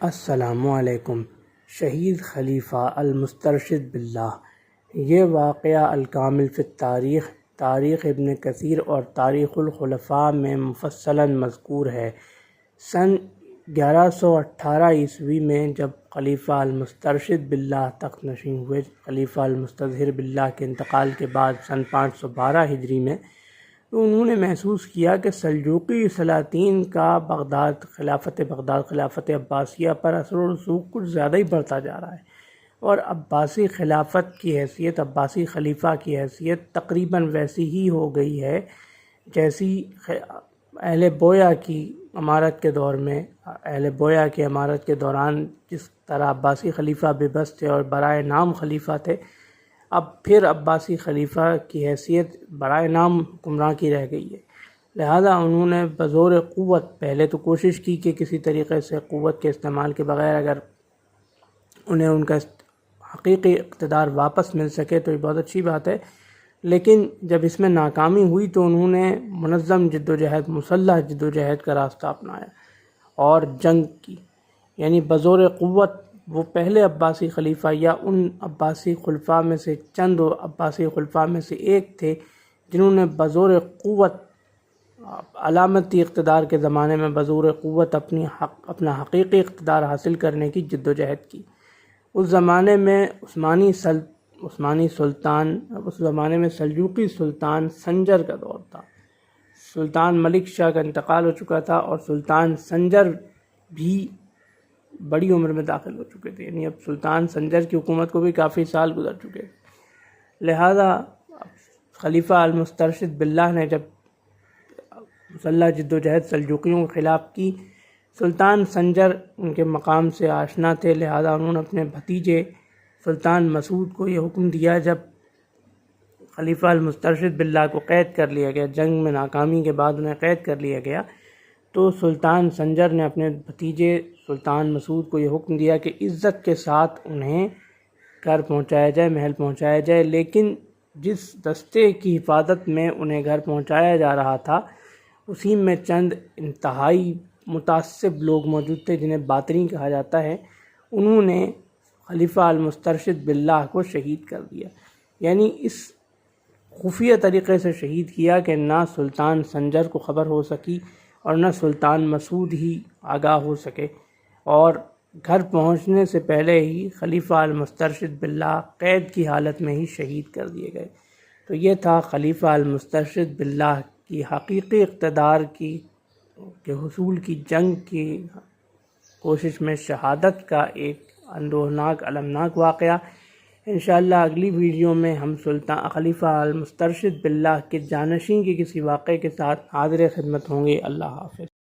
السلام علیکم۔ شہید خلیفہ المسترشد باللہ، یہ واقعہ الکامل فی التاریخ، تاریخ ابن کثیر اور تاریخ الخلفاء میں مفصلاً مذکور ہے۔ سن 1118 عیسوی میں جب خلیفہ المسترشد باللہ تخت نشین ہوئے، خلیفہ المستظہر باللہ کے انتقال کے بعد سن 512 ہجری میں، تو انہوں نے محسوس کیا کہ سلجوقی سلاطین کا خلافت عباسیہ پر اثر و رسوخ کچھ زیادہ ہی بڑھتا جا رہا ہے، اور عباسی خلافت کی حیثیت، عباسی خلیفہ کی حیثیت تقریباً ویسی ہی ہو گئی ہے جیسی اہل بویہ کی امارت کے دور میں، اہل بویہ کی امارت کے دوران جس طرح عباسی خلیفہ بے بس تھے اور برائے نام خلیفہ تھے، اب پھر عباسی خلیفہ کی حیثیت برائے نام حکمراں کی رہ گئی ہے۔ لہذا انہوں نے بزور قوت پہلے تو کوشش کی کہ کسی طریقے سے قوت کے استعمال کے بغیر اگر انہیں ان کا حقیقی اقتدار واپس مل سکے تو یہ بہت اچھی بات ہے، لیکن جب اس میں ناکامی ہوئی تو انہوں نے منظم جد و جہد، مسلح جد و جہد کا راستہ اپنایا اور جنگ کی، یعنی بزور قوت وہ پہلے عباسی خلیفہ یا ان عباسی خلفاء میں سے چند عباسی خلفاء میں سے ایک تھے جنہوں نے بزور قوت علامتی اقتدار کے زمانے میں بزور قوت اپنا حقیقی اقتدار حاصل کرنے کی جد و جہد کی۔ اس زمانے میں اس زمانے میں سلجوقی سلطان سنجر کا دور تھا۔ سلطان ملک شاہ کا انتقال ہو چکا تھا اور سلطان سنجر بھی بڑی عمر میں داخل ہو چکے تھے، یعنی اب سلطان سنجر کی حکومت کو بھی کافی سال گزر چکے تھے۔ لہذا خلیفہ المسترشد باللہ نے جب مسلح جد و جہد سلجوقیوں کے خلاف کی، سلطان سنجر ان کے مقام سے آشنا تھے، لہذا انہوں نے اپنے بھتیجے سلطان مسعود کو یہ حکم دیا، جب خلیفہ المسترشد باللہ کو قید کر لیا گیا، جنگ میں ناکامی کے بعد انہیں قید کر لیا گیا، تو سلطان سنجر نے اپنے بھتیجے سلطان مسعود کو یہ حکم دیا کہ عزت کے ساتھ انہیں گھر پہنچایا جائے، محل پہنچایا جائے، لیکن جس دستے کی حفاظت میں انہیں گھر پہنچایا جا رہا تھا اسی میں چند انتہائی متعصب لوگ موجود تھے جنہیں باطنی کہا جاتا ہے۔ انہوں نے خلیفہ المسترشد باللہ کو شہید کر دیا، یعنی اس خفیہ طریقے سے شہید کیا کہ نہ سلطان سنجر کو خبر ہو سکی اور نہ سلطان مسعود ہی آگاہ ہو سکے، اور گھر پہنچنے سے پہلے ہی خلیفہ المسترشد باللہ قید کی حالت میں ہی شہید کر دیے گئے۔ تو یہ تھا خلیفہ المسترشد باللہ کی حقیقی اقتدار کے حصول کی جنگ کی کوشش میں شہادت کا ایک اندوہناک، المناک واقعہ۔ انشاءاللہ اگلی ویڈیو میں ہم خلیفہ المسترشد باللہ کے جانشین کے کسی واقعے کے ساتھ حاضر خدمت ہوں گے۔ اللہ حافظ۔